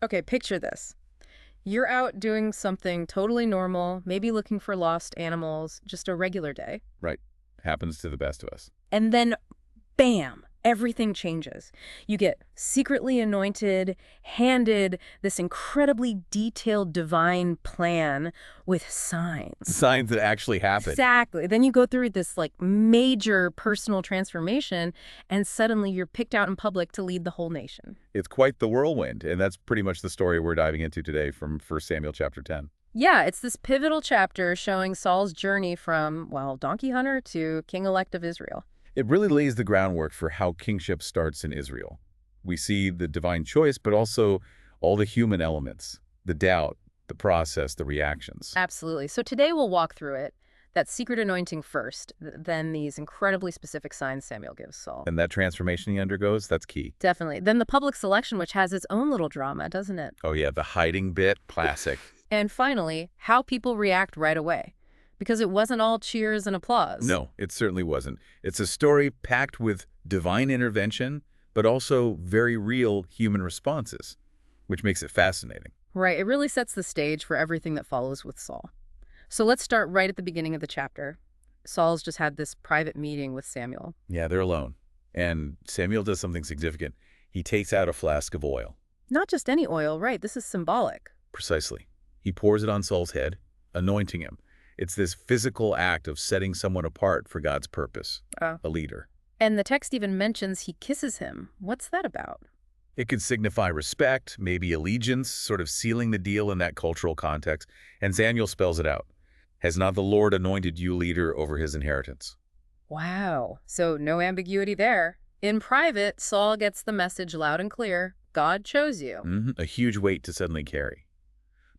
Okay, picture this. You're out doing something totally normal, maybe looking for lost animals, just a regular day. Right. Happens to the best of us. And then, bam, everything changes. You get secretly anointed, handed this incredibly detailed divine plan with signs. Signs that actually happen. Exactly. Then you go through this like major personal transformation, and suddenly you're picked out in public to lead the whole nation. It's quite the whirlwind, and that's pretty much the story we're diving into today from 1 Samuel chapter 10. Yeah, it's this pivotal chapter showing Saul's journey from, well, donkey hunter to king-elect of Israel. It really lays the groundwork for how kingship starts in Israel. We see the divine choice, but also all the human elements, the doubt, the process, the reactions. Absolutely. So today we'll walk through it. That secret anointing first, then these incredibly specific signs Samuel gives Saul. And that transformation he undergoes, that's key. Definitely. Then the public selection, which has its own little drama, doesn't it? Oh yeah, the hiding bit, classic. And finally, how people react right away. Because it wasn't all cheers and applause. No, it certainly wasn't. It's a story packed with divine intervention, but also very real human responses, which makes it fascinating. Right. It really sets the stage for everything that follows with Saul. So let's start right at the beginning of the chapter. Saul's just had this private meeting with Samuel. Yeah, they're alone. And Samuel does something significant. He takes out a flask of oil. Not just any oil, right? This is symbolic. Precisely. He pours it on Saul's head, anointing him. It's this physical act of setting someone apart for God's purpose, a leader. And the text even mentions he kisses him. What's that about? It could signify respect, maybe allegiance, sort of sealing the deal in that cultural context. And Samuel spells it out. Has not the Lord anointed you leader over his inheritance? Wow. So no ambiguity there. In private, Saul gets the message loud and clear. God chose you. A huge weight to suddenly carry.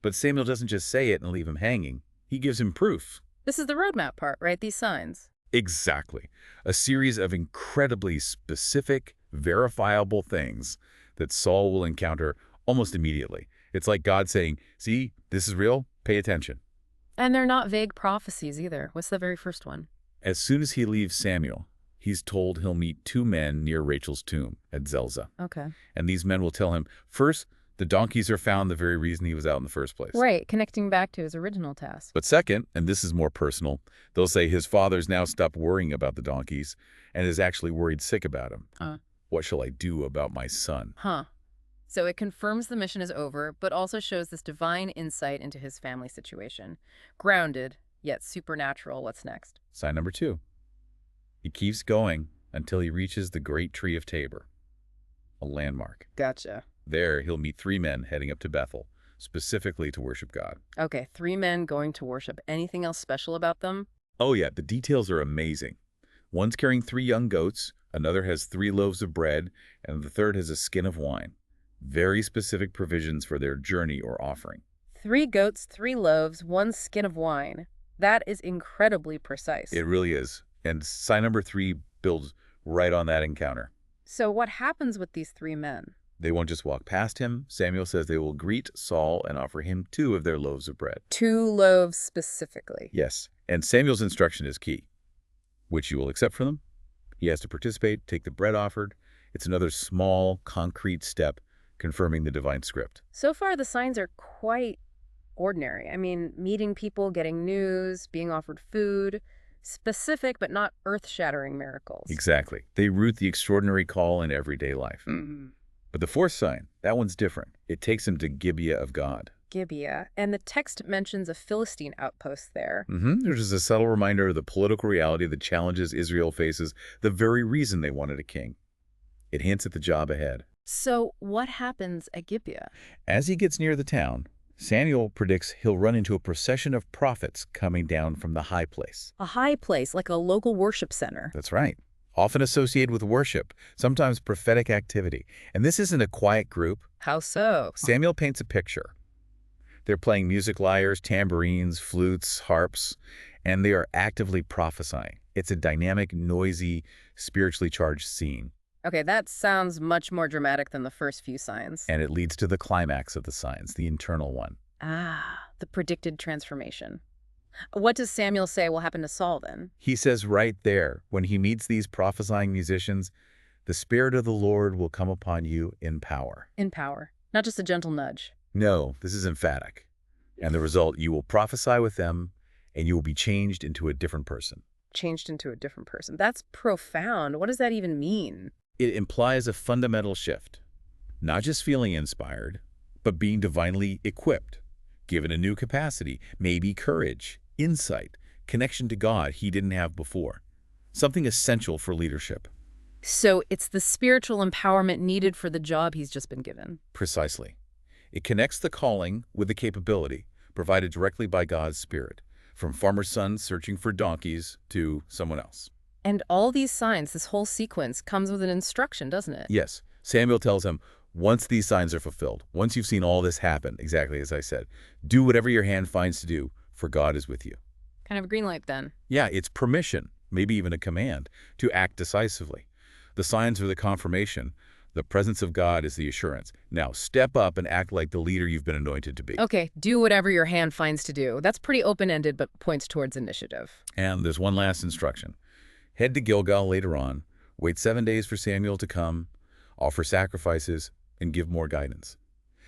But Samuel doesn't just say it and leave him hanging. He gives him proof. This is the roadmap part, right? These signs. Exactly. A series of incredibly specific, verifiable things that Saul will encounter almost immediately. It's like God saying, see, this is real, pay attention. And they're not vague prophecies either. What's the very first one? As soon as he leaves Samuel, he's told he'll meet 2 men near Rachel's tomb at Zelzah. Okay. And these men will tell him, first, the donkeys are found the very reason he was out in the first place. Right, connecting back to his original task. But second, and this is more personal, they'll say his father's now stopped worrying about the donkeys and is actually worried sick about him. What shall I do about my son? So it confirms the mission is over, but also shows this divine insight into his family situation. Grounded, yet supernatural. What's next? Sign number 2. He keeps going until he reaches the great tree of Tabor, a landmark. Gotcha. There, he'll meet 3 men heading up to Bethel, specifically to worship God. Okay, 3 men going to worship. Anything else special about them? Oh yeah, the details are amazing. One's carrying 3 young goats, another has 3 loaves of bread, and the third has a skin of wine. Very specific provisions for their journey or offering. 3 goats, 3 loaves, 1 skin of wine. That is incredibly precise. It really is. And sign number 3 builds right on that encounter. So what happens with these 3 men? They won't just walk past him. Samuel says they will greet Saul and offer him 2 of their loaves of bread. 2 loaves specifically. Yes, and Samuel's instruction is key. Which you will accept from them. He has to participate, take the bread offered. It's another small, concrete step confirming the divine script. So far, the signs are quite ordinary. I mean, meeting people, getting news, being offered food. Specific but not earth-shattering miracles. Exactly. They root the extraordinary call in everyday life. But the 4th sign, that one's different. It takes him to Gibeah of God. Gibeah. And the text mentions a Philistine outpost there. There's just a subtle reminder of the political reality that challenges Israel faces, the very reason they wanted a king. It hints at the job ahead. So what happens at Gibeah? As he gets near the town, Samuel predicts he'll run into a procession of prophets coming down from the high place. A high place, like a local worship center. That's right. Often associated with worship, sometimes prophetic activity. And this isn't a quiet group. How so? Samuel paints a picture. They're playing music lyres, tambourines, flutes, harps, and they are actively prophesying. It's a dynamic, noisy, spiritually charged scene. Okay, that sounds much more dramatic than the first few signs. And it leads to the climax of the signs, the internal one. The predicted transformation. What does Samuel say will happen to Saul then? He says right there, when he meets these prophesying musicians, the Spirit of the Lord will come upon you in power. In power. Not just a gentle nudge. No, this is emphatic. And the result, you will prophesy with them, and you will be changed into a different person. Changed into a different person. That's profound. What does that even mean? It implies a fundamental shift. Not just feeling inspired, but being divinely equipped, given a new capacity, maybe courage, insight, connection to God he didn't have before. Something essential for leadership. So it's the spiritual empowerment needed for the job he's just been given. Precisely. It connects the calling with the capability provided directly by God's Spirit, from farmer's son searching for donkeys to someone else. And all these signs, this whole sequence, comes with an instruction, doesn't it? Yes, Samuel tells him, once these signs are fulfilled, once you've seen all this happen, exactly as I said, do whatever your hand finds to do, for God is with you. Kind of a green light then. Yeah, it's permission, maybe even a command, to act decisively. The signs are the confirmation. The presence of God is the assurance. Now, step up and act like the leader you've been anointed to be. Okay, do whatever your hand finds to do. That's pretty open-ended, but points towards initiative. And there's one last instruction. Head to Gilgal later on, wait 7 days for Samuel to come, offer sacrifices, and give more guidance.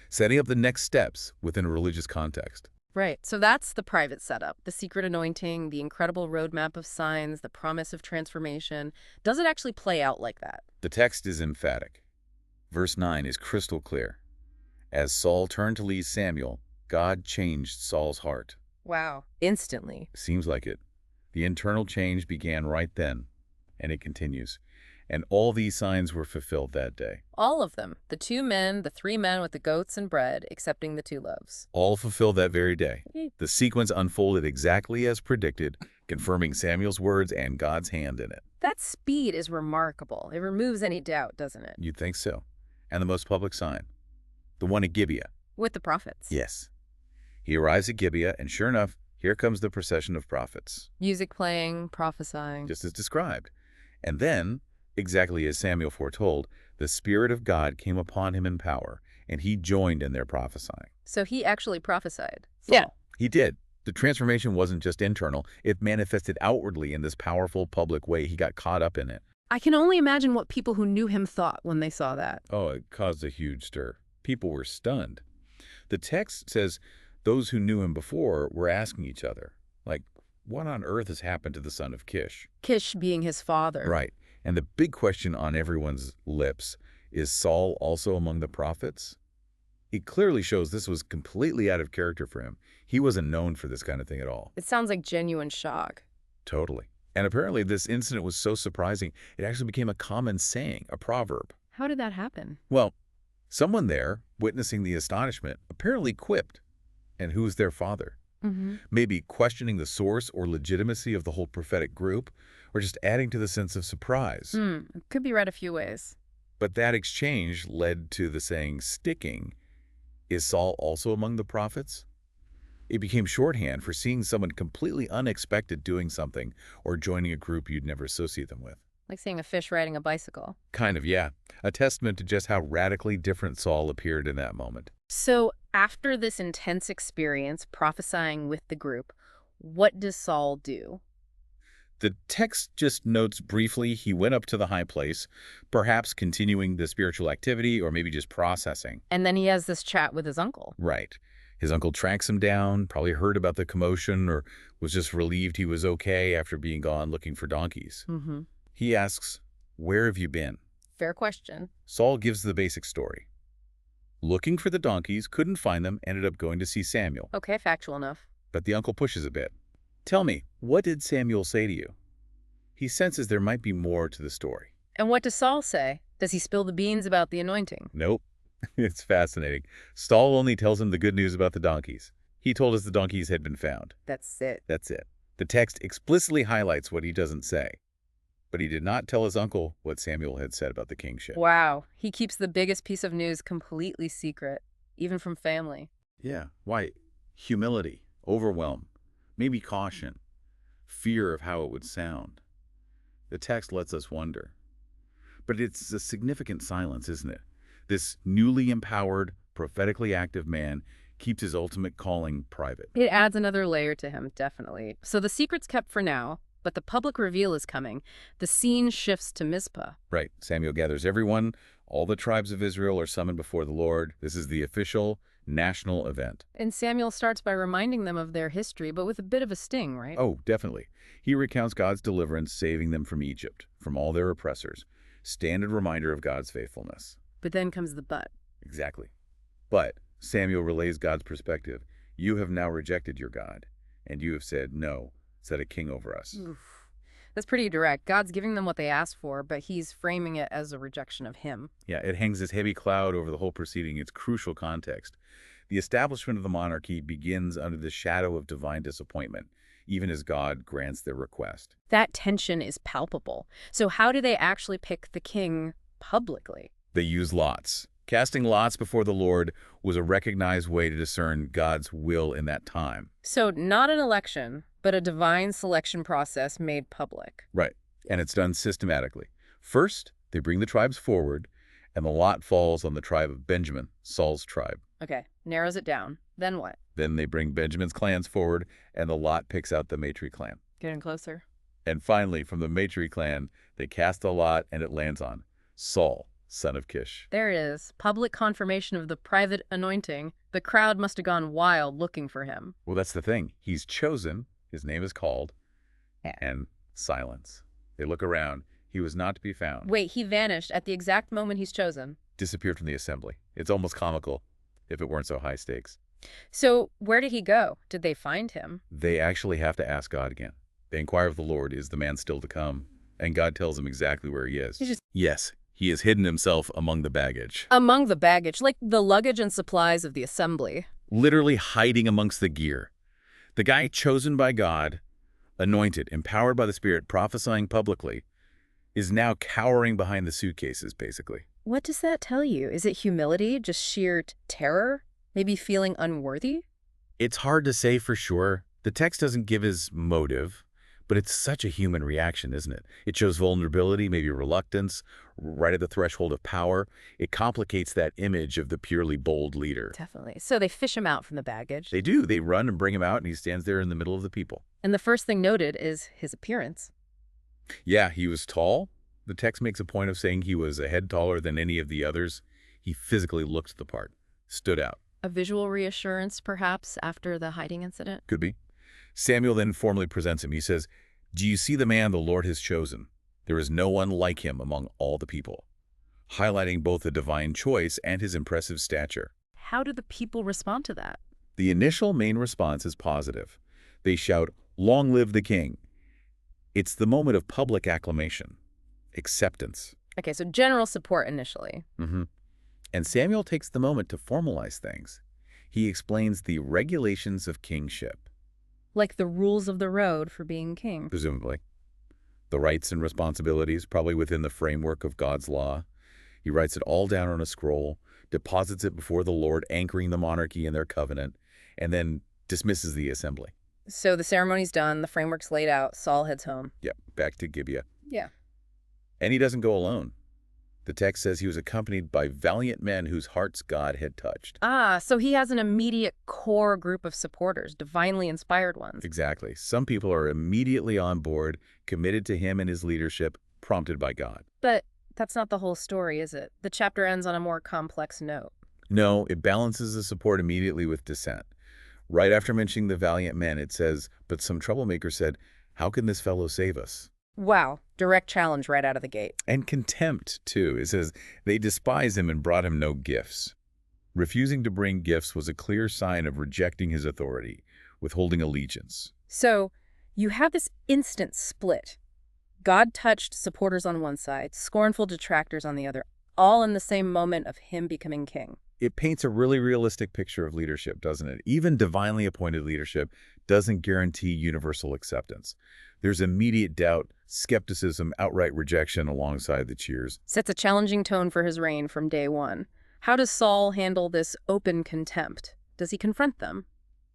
Setting up the next steps within a religious context. Right, so that's the private setup, the secret anointing, the incredible roadmap of signs, the promise of transformation. Does it actually play out like that? The text is emphatic. Verse 9 is crystal clear. As Saul turned to lead Samuel, God changed Saul's heart. Wow. Instantly. Seems like it. The internal change began right then, and it continues. And all these signs were fulfilled that day. All of them. The 2 men, the 3 men with the goats and bread, excepting the 2 loaves. All fulfilled that very day. The sequence unfolded exactly as predicted, confirming Samuel's words and God's hand in it. That speed is remarkable. It removes any doubt, doesn't it? You'd think so. And the most public sign, the one at Gibeah. With the prophets. Yes. He arrives at Gibeah, and sure enough, here comes the procession of prophets. Music playing, prophesying. Just as described. And then, exactly as Samuel foretold, the Spirit of God came upon him in power, and he joined in their prophesying. So he actually prophesied. Yeah. He did. The transformation wasn't just internal. It manifested outwardly in this powerful public way. He got caught up in it. I can only imagine what people who knew him thought when they saw that. Oh, it caused a huge stir. People were stunned. The text says those who knew him before were asking each other, like, what on earth has happened to the son of Kish? Kish being his father. Right. And the big question on everyone's lips, is Saul also among the prophets? It clearly shows this was completely out of character for him. He wasn't known for this kind of thing at all. It sounds like genuine shock. Totally. And apparently this incident was so surprising, it actually became a common saying, a proverb. How did that happen? Well, someone there, witnessing the astonishment, apparently quipped. And who's their father? Maybe questioning the source or legitimacy of the whole prophetic group, or just adding to the sense of surprise. It could be read a few ways. But that exchange led to the saying sticking. Is Saul also among the prophets? It became shorthand for seeing someone completely unexpected doing something or joining a group you'd never associate them with. Like seeing a fish riding a bicycle. Kind of, yeah. A testament to just how radically different Saul appeared in that moment. So after this intense experience prophesying with the group, what does Saul do? The text just notes briefly he went up to the high place, perhaps continuing the spiritual activity or maybe just processing. And then he has this chat with his uncle. Right. His uncle tracks him down, probably heard about the commotion or was just relieved he was okay after being gone looking for donkeys. He asks, "Where have you been?" Fair question. Saul gives the basic story. Looking for the donkeys, couldn't find them, ended up going to see Samuel. Okay, factual enough. But the uncle pushes a bit. "Tell me, what did Samuel say to you?" He senses there might be more to the story. And what does Saul say? Does he spill the beans about the anointing? Nope. It's fascinating. Saul only tells him the good news about the donkeys. He told us the donkeys had been found. That's it. That's it. The text explicitly highlights what he doesn't say. But he did not tell his uncle what Samuel had said about the kingship. Wow. He keeps the biggest piece of news completely secret, even from family. Yeah. Why? Humility, overwhelm, maybe caution, fear of how it would sound. The text lets us wonder. But it's a significant silence, isn't it? This newly empowered, prophetically active man keeps his ultimate calling private. It adds another layer to him, definitely. So the secret's kept for now. But the public reveal is coming. The scene shifts to Mizpah. Right. Samuel gathers everyone. All the tribes of Israel are summoned before the Lord. This is the official national event. And Samuel starts by reminding them of their history, but with a bit of a sting, right? Oh, definitely. He recounts God's deliverance, saving them from Egypt, from all their oppressors. Standard reminder of God's faithfulness. But then comes the but. Exactly. But Samuel relays God's perspective. You have now rejected your God, and you have said, no, set a king over us. Oof. That's pretty direct. God's giving them what they asked for, but he's framing it as a rejection of him. Yeah, it hangs this heavy cloud over the whole proceeding. It's crucial context. The establishment of the monarchy begins under the shadow of divine disappointment, even as God grants their request. That tension is palpable. So how do they actually pick the king publicly? They use lots. Casting lots before the Lord was a recognized way to discern God's will in that time. So not an election, but a divine selection process made public. Right. And it's done systematically. First, they bring the tribes forward, and the lot falls on the tribe of Benjamin, Saul's tribe. Okay, narrows it down. Then what? Then they bring Benjamin's clans forward, and the lot picks out the Matri clan. Getting closer. And finally, from the Matri clan, they cast a lot, and it lands on Saul, son of Kish. There it is. Public confirmation of the private anointing. The crowd must have gone wild looking for him. Well, that's the thing. He's chosen, his name is called, Yeah. and silence. They look around. He was not to be found. Wait, he vanished at the exact moment he's chosen. Disappeared from the assembly. It's almost comical, if it weren't so high stakes. So where did he go? Did they find him? They actually have to ask God again. They inquire of the Lord, is the man still to come? And God tells them exactly where he is. Yes, he has hidden himself among the baggage. Among the baggage, like the luggage and supplies of the assembly. Literally hiding amongst the gear. The guy chosen by God, anointed, empowered by the Spirit, prophesying publicly, is now cowering behind the suitcases, basically. What does that tell you? Is it humility, just sheer terror? Maybe feeling unworthy? It's hard to say for sure. The text doesn't give his motive, but it's such a human reaction, isn't it? It shows vulnerability, maybe reluctance, right at the threshold of power. It complicates that image of the purely bold leader. Definitely. So they fish him out from the baggage. They do. They run and bring him out, and he stands there in the middle of the people. And the first thing noted is his appearance. Yeah, he was tall. The text makes a point of saying he was a head taller than any of the others. He physically looked the part, stood out. A visual reassurance, perhaps, after the hiding incident? Could be. Samuel then formally presents him. He says, "Do you see the man the Lord has chosen? There is no one like him among all the people," highlighting both the divine choice and his impressive stature. How do the people respond to that? The initial main response is positive. They shout, "Long live the king." It's the moment of public acclamation, acceptance. Okay, so general support initially. And Samuel takes the moment to formalize things. He explains the regulations of kingship. Like the rules of the road for being king. Presumably. The rights and responsibilities, probably within the framework of God's law. He writes it all down on a scroll, deposits it before the Lord, anchoring the monarchy in their covenant, and then dismisses the assembly. So the ceremony's done, the framework's laid out, Saul heads home. Yep, back to Gibeah. Yeah. And he doesn't go alone. The text says he was accompanied by valiant men whose hearts God had touched. Ah, so he has an immediate core group of supporters, divinely inspired ones. Exactly. Some people are immediately on board, committed to him and his leadership, prompted by God. But that's not the whole story, is it? The chapter ends on a more complex note. No, it balances the support immediately with dissent. Right after mentioning the valiant men, it says, "But some troublemakers said, 'How can this fellow save us?'" Wow, direct challenge right out of the gate. And contempt, too. It says, "They despise him and brought him no gifts." Refusing to bring gifts was a clear sign of rejecting his authority, withholding allegiance. So you have this instant split. God-touched supporters on one side, scornful detractors on the other, all in the same moment of him becoming king. It paints a really realistic picture of leadership, doesn't it? Even divinely appointed leadership doesn't guarantee universal acceptance. There's immediate doubt, skepticism, outright rejection alongside the cheers. Sets a challenging tone for his reign from day one. How does Saul handle this open contempt? Does he confront them?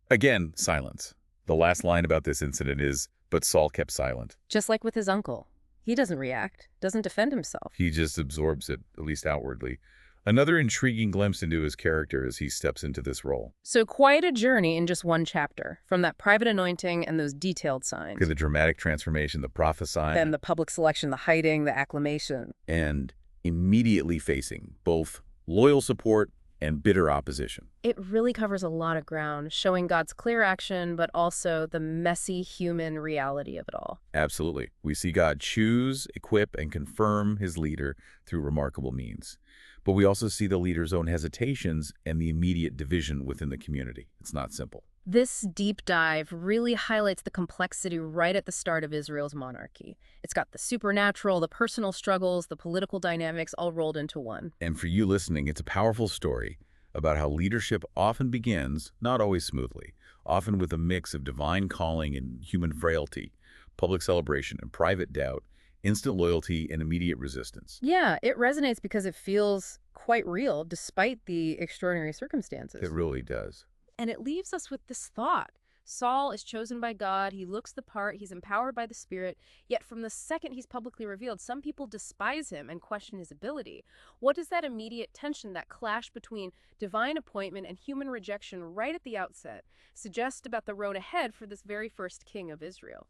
Again, silence. The last line about this incident is, "But Saul kept silent." Just like with his uncle. He doesn't react, doesn't defend himself. He just absorbs it, at least outwardly. Another intriguing glimpse into his character as he steps into this role. So quite a journey in just one chapter, from that private anointing and those detailed Look signs. at the dramatic transformation, the prophesying, Then the public selection, the hiding, the acclamation. and immediately facing both loyal support and bitter opposition. It really covers a lot of ground, showing God's clear action, but also the messy human reality of it all. Absolutely. We see God choose, equip, and confirm his leader through remarkable means. But we also see the leader's own hesitations and the immediate division within the community. It's not simple. This deep dive really highlights the complexity right at the start of Israel's monarchy. It's got the supernatural, the personal struggles, the political dynamics all rolled into one. And for you listening, it's a powerful story about how leadership often begins, not always smoothly, often with a mix of divine calling and human frailty, public celebration and private doubt, instant loyalty and immediate resistance. Yeah, it resonates because it feels quite real despite the extraordinary circumstances. It really does. And it leaves us with this thought. Saul is chosen by God, he looks the part, he's empowered by the Spirit, yet from the second he's publicly revealed, some people despise him and question his ability. What does that immediate tension, that clash between divine appointment and human rejection right at the outset, suggest about the road ahead for this very first king of Israel?